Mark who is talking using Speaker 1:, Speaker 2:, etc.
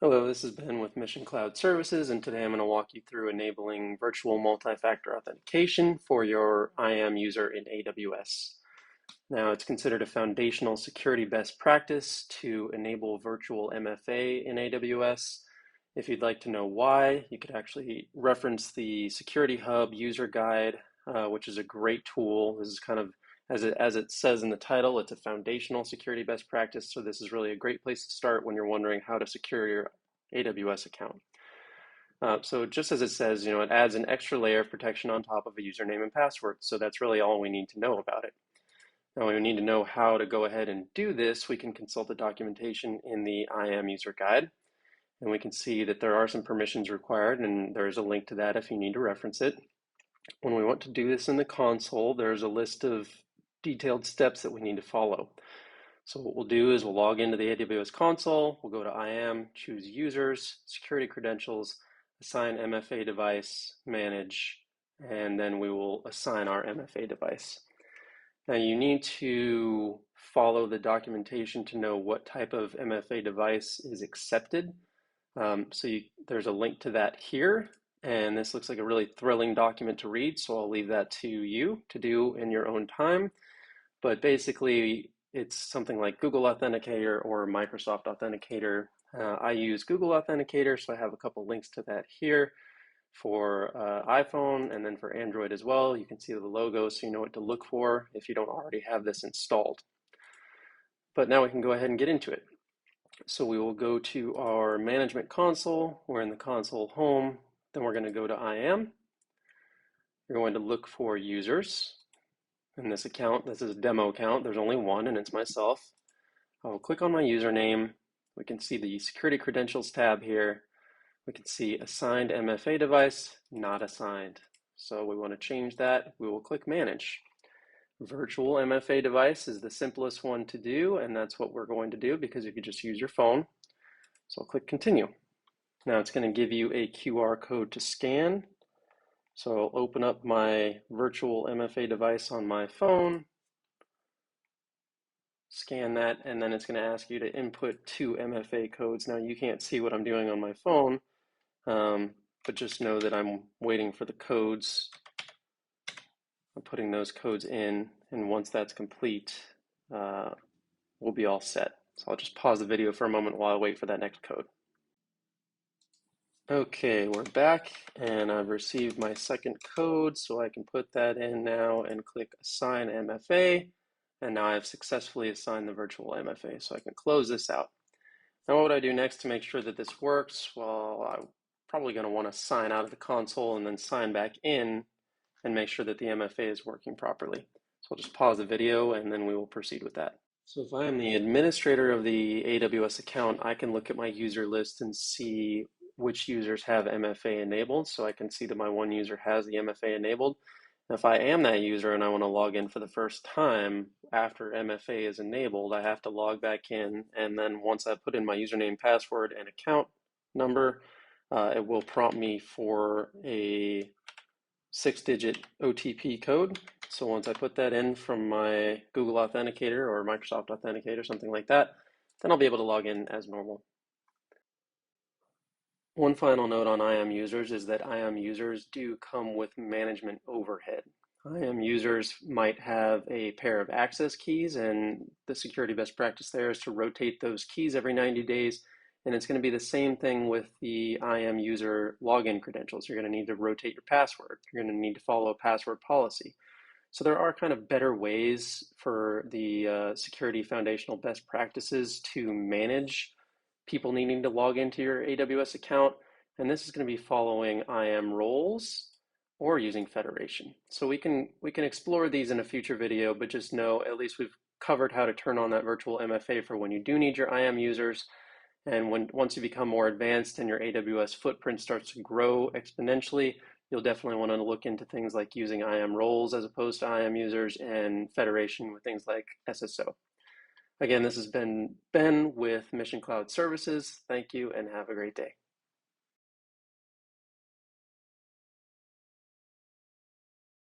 Speaker 1: Hello, this is Ben with Mission Cloud Services, and today I'm going to walk you through enabling virtual multi-factor authentication for your IAM user in AWS. Now, it's considered a foundational security best practice to enable virtual MFA in AWS. If you'd like to know why, you could actually reference the Security Hub user guide, which is a great tool. This is kind of, as it says in the title, it's a foundational security best practice. So this is really a great place to start when you're wondering how to secure your AWS account. So just as it says, it adds an extra layer of protection on top of a username and password. So that's really all we need to know about it. Now, we need to know how to go ahead and do this. We can consult the documentation in the IAM user guide, and we can see that there are some permissions required, and there's a link to that if you need to reference it. When we want to do this in the console, there's a list of detailed steps that we need to follow. So what we'll do is we'll log into the AWS console, we'll go to IAM, choose users, security credentials, assign MFA device, manage, and then we will assign our MFA device. Now you need to follow the documentation to know what type of MFA device is accepted. There's a link to that here, and this looks like a really thrilling document to read, so I'll leave that to you to do in your own time. But basically, it's something like Google Authenticator or Microsoft Authenticator. I use Google Authenticator, so I have a couple links to that here for iPhone and then for Android as well. You can see the logo so you know what to look for if you don't already have this installed. But now we can go ahead and get into it. So we will go to our management console. We're in the console home. Then we're going to go to IAM. You're going to look for users. In this account, this is a demo account. There's only one, and it's myself. I will click on my username. We can see the security credentials tab here. We can see assigned MFA device, not assigned. So we want to change that. We will click manage. Virtual MFA device is the simplest one to do, and that's what we're going to do because you could just use your phone. So I'll click continue. Now it's going to give you a QR code to scan. So I'll open up my virtual MFA device on my phone, scan that, and then it's going to ask you to input 2 MFA codes. Now you can't see what I'm doing on my phone, but just know that I'm waiting for the codes. I'm putting those codes in, and once that's complete, we'll be all set. So I'll just pause the video for a moment while I wait for that next code. Okay, we're back, and I've received my second code, so I can put that in now and click Assign MFA, and now I've successfully assigned the virtual MFA, so I can close this out. Now what would I do next to make sure that this works? Well, I'm probably going to want to sign out of the console and then sign back in and make sure that the MFA is working properly. So I'll just pause the video and then we will proceed with that. So if I am the administrator of the AWS account, I can look at my user list and see which users have MFA enabled. So I can see that my one user has the MFA enabled. If I am that user and I want to log in for the first time after MFA is enabled, I have to log back in, and then once I put in my username, password, and account number, it will prompt me for a 6-digit OTP code. So once I put that in from my Google Authenticator or Microsoft Authenticator, something like that, then I'll be able to log in as normal. One final note on IAM users is that IAM users do come with management overhead. IAM users might have a pair of access keys, and the security best practice there is to rotate those keys every 90 days. And it's going to be the same thing with the IAM user login credentials. You're going to need to rotate your password. You're going to need to follow a password policy. So there are kind of better ways for the security foundational best practices to manage people needing to log into your AWS account, and this is going to be following IAM roles or using federation. So we can explore these in a future video, but just know at least we've covered how to turn on that virtual MFA for when you do need your IAM users. And once you become more advanced and your AWS footprint starts to grow exponentially, you'll definitely want to look into things like using IAM roles as opposed to IAM users and federation with things like SSO. Again, this has been Ben with Mission Cloud Services. Thank you and have a great day.